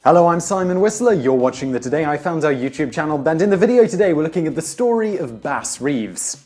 Hello, I'm Simon Whistler, you're watching the Today I Found Our YouTube channel, and in the video today we're looking at the story of Bass Reeves.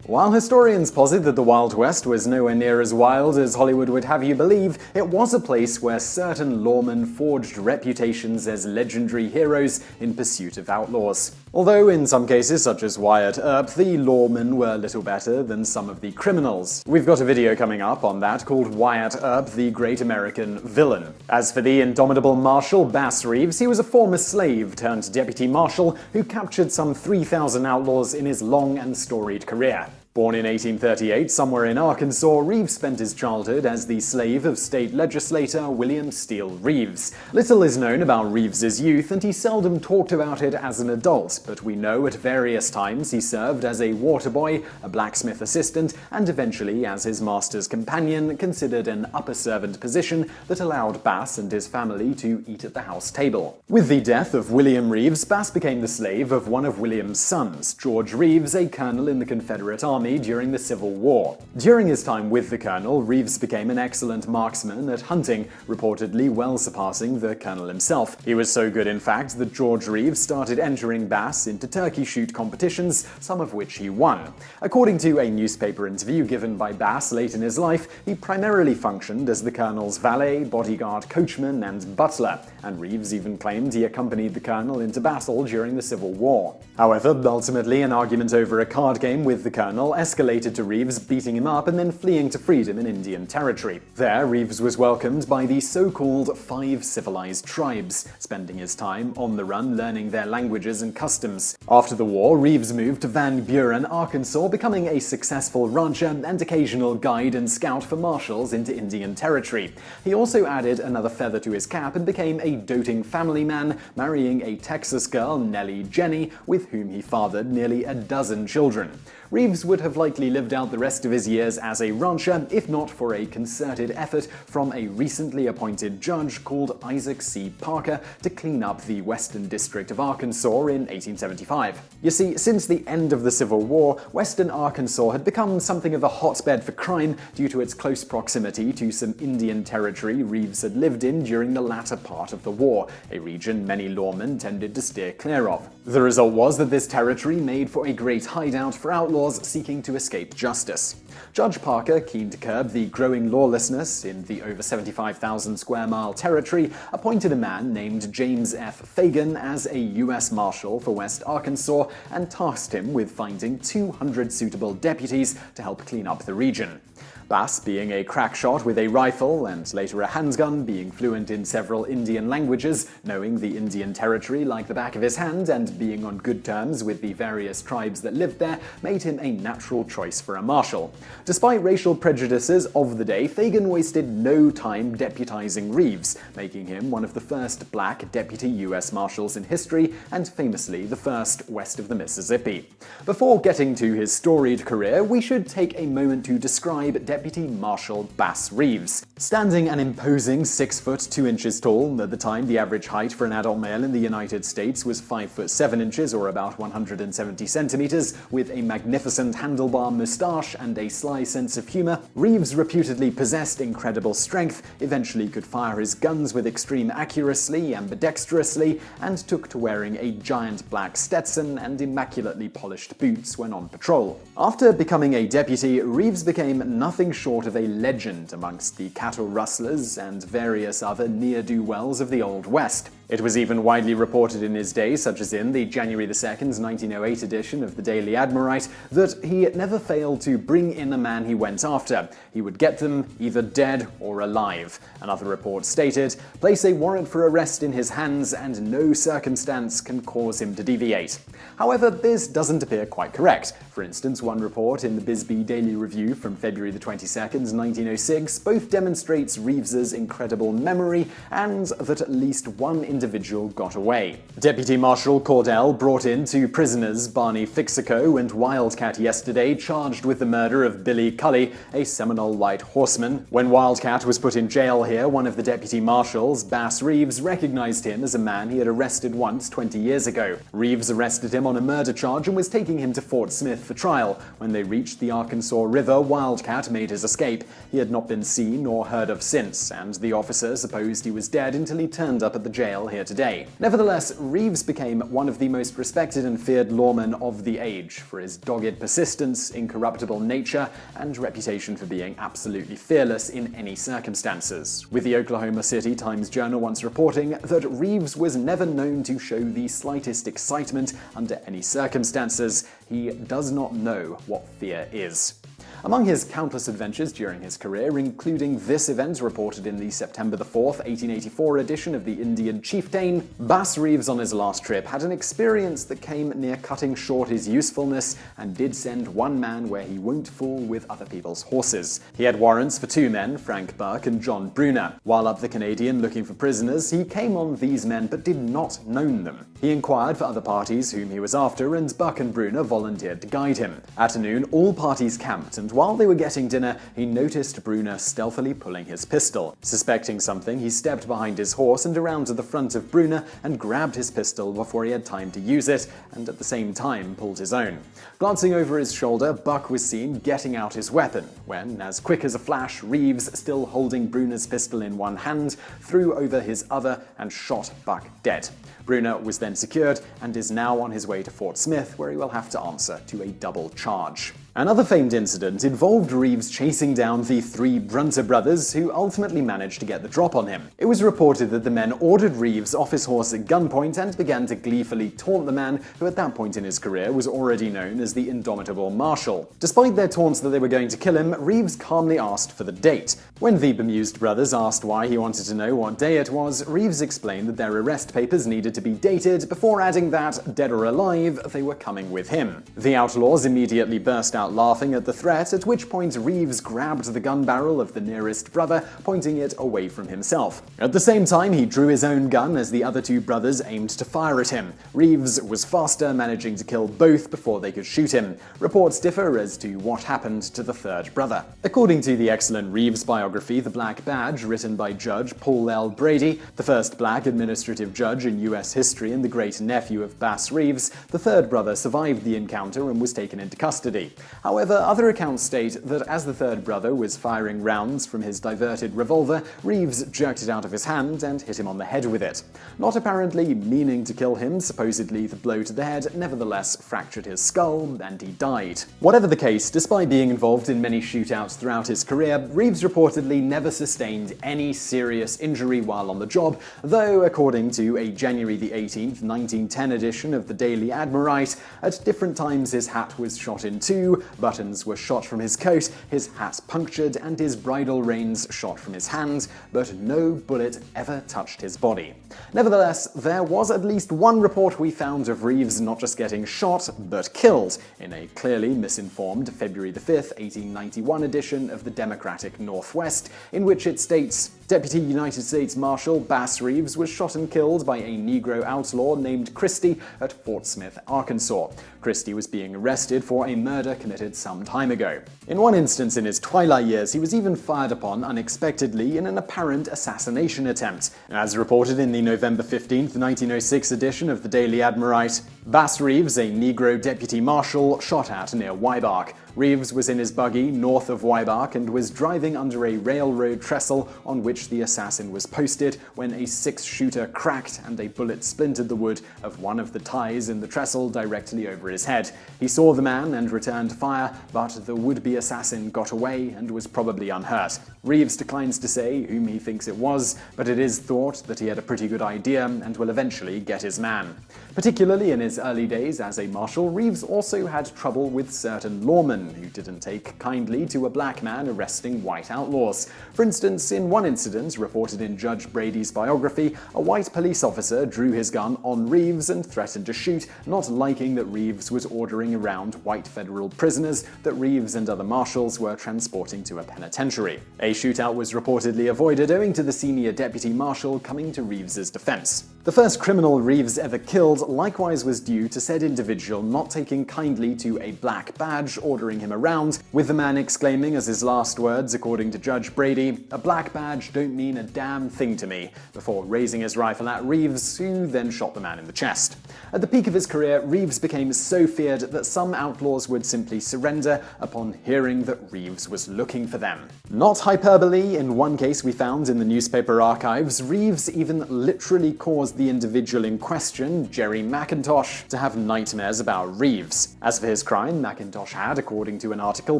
While historians posit that the Wild West was nowhere near as wild as Hollywood would have you believe, it was a place where certain lawmen forged reputations as legendary heroes in pursuit of outlaws. Although in some cases, such as Wyatt Earp, the lawmen were little better than some of the criminals. We've got a video coming up on that called Wyatt Earp, the Great American Villain. As for the indomitable Marshal Bass Reeves, he was a former slave turned deputy marshal who captured some 3,000 outlaws in his long and storied career. Born in 1838 somewhere in Arkansas, Reeves spent his childhood as the slave of state legislator William Steele Reeves. Little is known about Reeves's youth, and he seldom talked about it as an adult, but we know at various times he served as a water boy, a blacksmith assistant, and eventually as his master's companion, considered an upper servant position that allowed Bass and his family to eat at the house table. With the death of William Reeves, Bass became the slave of one of William's sons, George Reeves, a colonel in the Confederate Army during the Civil War. During his time with the colonel, Reeves became an excellent marksman at hunting, reportedly well surpassing the colonel himself. He was so good, in fact, that George Reeves started entering Bass into turkey shoot competitions, some of which he won. According to a newspaper interview given by Bass late in his life, he primarily functioned as the colonel's valet, bodyguard, coachman, and butler, and Reeves even claimed he accompanied the colonel into battle during the Civil War. However, ultimately, an argument over a card game with the colonel escalated to Reeves beating him up and then fleeing to freedom in Indian Territory. There, Reeves was welcomed by the so-called 5 civilized tribes, spending his time on the run learning their languages and customs. After the war, Reeves moved to Van Buren, Arkansas, becoming a successful rancher and occasional guide and scout for marshals into Indian Territory. He also added another feather to his cap and became a doting family man, marrying a Texas girl, Nellie Jenny, with whom he fathered nearly a dozen children. Reeves would have likely lived out the rest of his years as a rancher, if not for a concerted effort from a recently appointed judge called Isaac C. Parker to clean up the Western District of Arkansas in 1875. You see, since the end of the Civil War, Western Arkansas had become something of a hotbed for crime due to its close proximity to some Indian territory Reeves had lived in during the latter part of the war, a region many lawmen tended to steer clear of. The result was that this territory made for a great hideout for outlaws seeking to escape justice. Judge Parker, keen to curb the growing lawlessness in the over 75,000 square mile territory, appointed a man named James F. Fagan as a U.S. Marshal for West Arkansas and tasked him with finding 200 suitable deputies to help clean up the region. Bass, being a crack shot with a rifle and later a handgun, being fluent in several Indian languages, knowing the Indian Territory like the back of his hand, and being on good terms with the various tribes that lived there, made him a natural choice for a marshal. Despite racial prejudices of the day, Fagan wasted no time deputizing Reeves, making him one of the first black deputy U.S. Marshals in history, and famously the first west of the Mississippi. Before getting to his storied career, we should take a moment to describe Deputy Marshal Bass Reeves. Standing an imposing 6 foot 2 inches tall, at the time the average height for an adult male in the United States was 5 foot 7 inches or about 170 centimeters, with a magnificent handlebar mustache and a sly sense of humor, Reeves reputedly possessed incredible strength, eventually could fire his guns with extreme accuracy ambidextrously, and took to wearing a giant black Stetson and immaculately polished boots when on patrol. After becoming a deputy, Reeves became nothing short of a legend amongst the cattle rustlers and various other ne'er-do-wells of the Old West. It was even widely reported in his day, such as in the January 2nd, 1908 edition of the Daily Admirite, that he never failed to bring in the man he went after. He would get them either dead or alive. Another report stated, "Place a warrant for arrest in his hands and no circumstance can cause him to deviate." However, this doesn't appear quite correct. For instance, one report in the Bisbee Daily Review from February 22nd, 1906 both demonstrates Reeves's incredible memory and that at least one individual got away. Deputy Marshal Cordell brought in two prisoners, Barney Fixico and Wildcat, yesterday, charged with the murder of Billy Cully, a Seminole light horseman. When Wildcat was put in jail here, one of the deputy marshals, Bass Reeves, recognized him as a man he had arrested once 20 years ago. Reeves arrested him on a murder charge and was taking him to Fort Smith for trial. When they reached the Arkansas River, Wildcat made his escape. He had not been seen or heard of since, and the officer supposed he was dead until he turned up at the jail here today. Nevertheless, Reeves became one of the most respected and feared lawmen of the age for his dogged persistence, incorruptible nature, and reputation for being absolutely fearless in any circumstances. With the Oklahoma City Times-Journal once reporting that Reeves was never known to show the slightest excitement under any circumstances, he does not know what fear is. Among his countless adventures during his career, including this event reported in the September 4th, 1884 edition of the Indian Chieftain, Bass Reeves on his last trip had an experience that came near cutting short his usefulness and did send one man where he won't fool with other people's horses. He had warrants for two men, Frank Burke and John Bruner. While up the Canadian looking for prisoners, he came on these men but did not know them. He inquired for other parties whom he was after, and Buck and Bruner volunteered to guide him. At noon, all parties camped, and while they were getting dinner, he noticed Bruner stealthily pulling his pistol. Suspecting something, he stepped behind his horse and around to the front of Bruner and grabbed his pistol before he had time to use it, and at the same time pulled his own. Glancing over his shoulder, Buck was seen getting out his weapon, when, as quick as a flash, Reeves, still holding Bruner's pistol in one hand, threw over his other and shot Buck dead. Bruner was then secured and is now on his way to Fort Smith, where he will have to answer to a double charge. Another famed incident involved Reeves chasing down the three Brunter brothers, who ultimately managed to get the drop on him. It was reported that the men ordered Reeves off his horse at gunpoint and began to gleefully taunt the man who at that point in his career was already known as the indomitable Marshal. Despite their taunts that they were going to kill him, Reeves calmly asked for the date. When the bemused brothers asked why he wanted to know what day it was, Reeves explained that their arrest papers needed to be dated, before adding that, dead or alive, they were coming with him. The outlaws immediately burst out laughing at the threat, at which point Reeves grabbed the gun barrel of the nearest brother, pointing it away from himself. At the same time, he drew his own gun as the other two brothers aimed to fire at him. Reeves was faster, managing to kill both before they could shoot him. Reports differ as to what happened to the third brother. According to the excellent Reeves biography, The Black Badge, written by Judge Paul L. Brady, the first black administrative judge in U.S. history and the great-nephew of Bass Reeves, the third brother survived the encounter and was taken into custody. However, other accounts state that as the third brother was firing rounds from his diverted revolver, Reeves jerked it out of his hand and hit him on the head with it. Not apparently meaning to kill him, supposedly the blow to the head nevertheless fractured his skull and he died. Whatever the case, despite being involved in many shootouts throughout his career, Reeves reportedly never sustained any serious injury while on the job, though according to a January 18th, 1910 edition of the Daily Admirite, at different times his hat was shot in two, buttons were shot from his coat, his hat punctured, and his bridle reins shot from his hand, but no bullet ever touched his body. Nevertheless, there was at least one report we found of Reeves not just getting shot, but killed, in a clearly misinformed February 5th, 1891 edition of the Democratic Northwest, in which it states, Deputy United States Marshal Bass Reeves was shot and killed by a Negro outlaw named Christie at Fort Smith, Arkansas. Christie was being arrested for a murder committed some time ago. In one instance in his twilight years, he was even fired upon unexpectedly in an apparent assassination attempt. As reported in the November 15th, 1906 edition of the Daily Admirite, Bass Reeves, a Negro deputy marshal, shot at near Wybark. Reeves was in his buggy north of Wybark and was driving under a railroad trestle on which the assassin was posted when a six-shooter cracked and a bullet splintered the wood of one of the ties in the trestle directly over his head. He saw the man and returned fire, but the would-be assassin got away and was probably unhurt. Reeves declines to say whom he thinks it was, but it is thought that he had a pretty good idea and will eventually get his man. Particularly in his early days as a marshal, Reeves also had trouble with certain lawmen, women who didn't take kindly to a black man arresting white outlaws. For instance, in one incident reported in Judge Brady's biography, a white police officer drew his gun on Reeves and threatened to shoot, not liking that Reeves was ordering around white federal prisoners that Reeves and other marshals were transporting to a penitentiary. A shootout was reportedly avoided owing to the senior deputy marshal coming to Reeves's defense. The first criminal Reeves ever killed likewise was due to said individual not taking kindly to a black badge ordering him around, with the man exclaiming as his last words, according to Judge Brady, "A black badge don't mean a damn thing to me," before raising his rifle at Reeves, who then shot the man in the chest. At the peak of his career, Reeves became so feared that some outlaws would simply surrender upon hearing that Reeves was looking for them. Not hyperbole, in one case we found in the newspaper archives, Reeves even literally caused the individual in question, Jerry McIntosh, to have nightmares about Reeves. As for his crime, McIntosh had, according to an article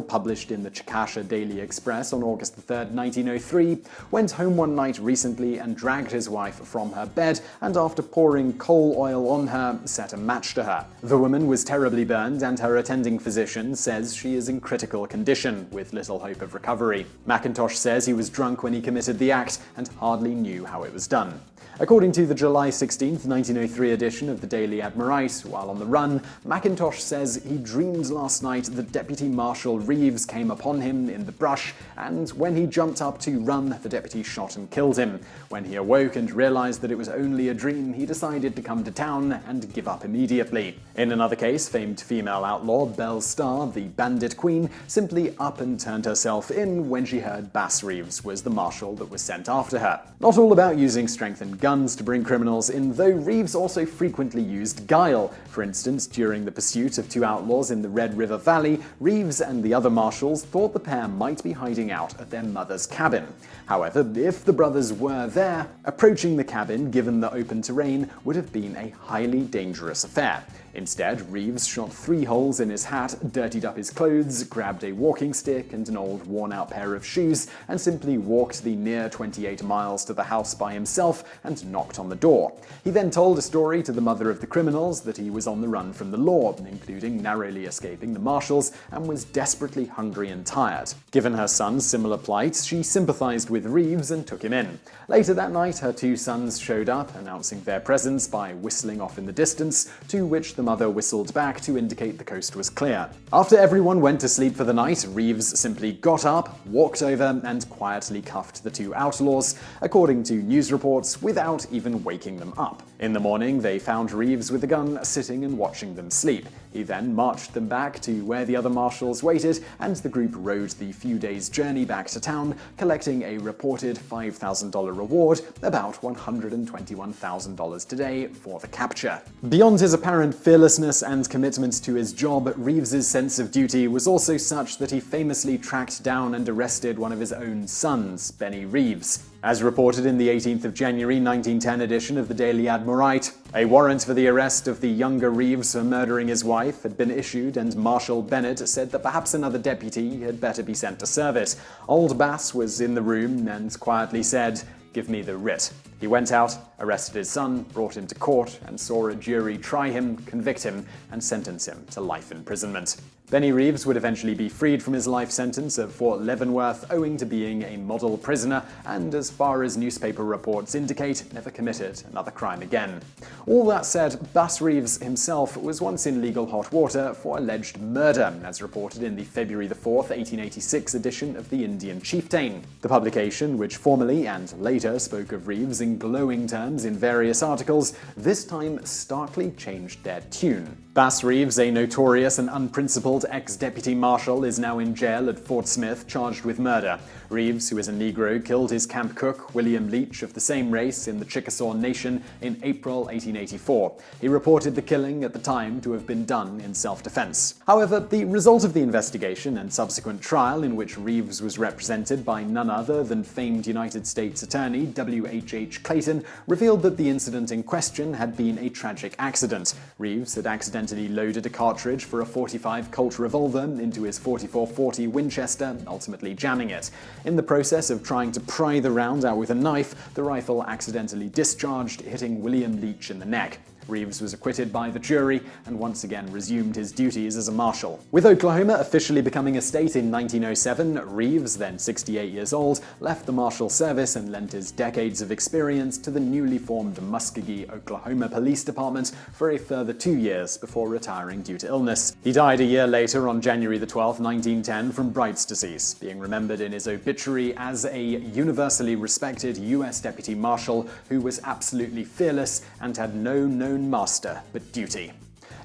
published in the Chickasha Daily Express on August 3, 1903, went home one night recently and dragged his wife from her bed, and after pouring coal oil on her, set a match to her. The woman was terribly burned, and her attending physician says she is in critical condition, with little hope of recovery. McIntosh says he was drunk when he committed the act and hardly knew how it was done. According to the July 16, 1903 edition of the Daily Admirite, while on the run, McIntosh says he dreamed last night that Deputy Marshal Reeves came upon him in the brush, and when he jumped up to run, the deputy shot and killed him. When he awoke and realized that it was only a dream, he decided to come to town and give up immediately. In another case, famed female outlaw Belle Starr, the Bandit Queen, simply up and turned herself in when she heard Bass Reeves was the marshal that was sent after her. Not all about using strength and guns to bring criminals in, though Reeves also frequently used guile. For instance, during the pursuit of two outlaws in the Red River Valley, Reeves and the other marshals thought the pair might be hiding out at their mother's cabin. However, if the brothers were there, approaching the cabin, given the open terrain, would have been a highly dangerous affair. Instead, Reeves shot 3 holes in his hat, dirtied up his clothes, grabbed a walking stick and an old worn-out pair of shoes, and simply walked the near 28 miles to the house by himself and knocked on the door. He then told a story to the mother of the criminals that he was on the run from the law, including narrowly escaping the marshals, and was desperately hungry and tired. Given her son's similar plight, she sympathized with Reeves and took him in. Later that night, her 2 sons showed up, announcing their presence by whistling off in the distance, to which the mother whistled back to indicate the coast was clear. After everyone went to sleep for the night, Reeves simply got up, walked over, and quietly cuffed the 2 outlaws, according to news reports, without even waking them up. In the morning, they found Reeves with a gun sitting and watching them sleep. He then marched them back to where the other marshals waited, and the group rode the few days' journey back to town, collecting a reported $5,000 reward, about $121,000 today, for the capture. Beyond his apparent fearlessness and commitment to his job, Reeves's sense of duty was also such that he famously tracked down and arrested one of his own sons, Benny Reeves. As reported in the 18th of January 1910 edition of the Daily Admirite, a warrant for the arrest of the younger Reeves for murdering his wife had been issued, and Marshal Bennett said that perhaps another deputy had better be sent to serve it. Old Bass was in the room and quietly said, "Give me the writ." He went out, arrested his son, brought him to court, and saw a jury try him, convict him, and sentence him to life imprisonment. Benny Reeves would eventually be freed from his life sentence at Fort Leavenworth owing to being a model prisoner, and as far as newspaper reports indicate, never committed another crime again. All that said, Bass Reeves himself was once in legal hot water for alleged murder, as reported in the February 4, 1886 edition of the Indian Chieftain. The publication, which formerly and later spoke of Reeves in glowing terms in various articles, this time starkly changed their tune. Bass Reeves, a notorious and unprincipled ex-deputy marshal, is now in jail at Fort Smith, charged with murder. Reeves, who is a Negro, killed his camp cook, William Leach, of the same race, in the Chickasaw Nation in April 1884. He reported the killing at the time to have been done in self-defense. However, the result of the investigation and subsequent trial, in which Reeves was represented by none other than famed United States Attorney W.H.H. Clayton, revealed that the incident in question had been a tragic accident. Reeves had accidentally loaded a cartridge for a .45 Colt revolver into his .44-40 Winchester, ultimately jamming it. In the process of trying to pry the round out with a knife, the rifle accidentally discharged, hitting William Leach in the neck. Reeves was acquitted by the jury and once again resumed his duties as a marshal. With Oklahoma officially becoming a state in 1907, Reeves, then 68 years old, left the marshal service and lent his decades of experience to the newly formed Muskogee, Oklahoma Police Department for a further 2 years before retiring due to illness. He died a year later on January 12, 1910 from Bright's disease, being remembered in his obituary as a universally respected U.S. deputy marshal who was absolutely fearless and had no known master but duty.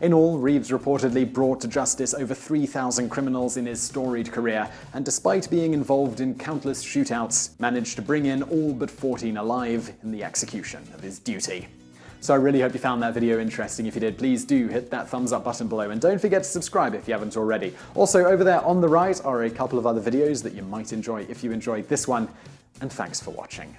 In all, Reeves reportedly brought to justice over 3,000 criminals in his storied career, and despite being involved in countless shootouts, managed to bring in all but 14 alive in the execution of his duty. So I really hope you found that video interesting. If you did, please do hit that thumbs up button below, and don't forget to subscribe if you haven't already. Also, over there on the right are a couple of other videos that you might enjoy if you enjoyed this one, and thanks for watching.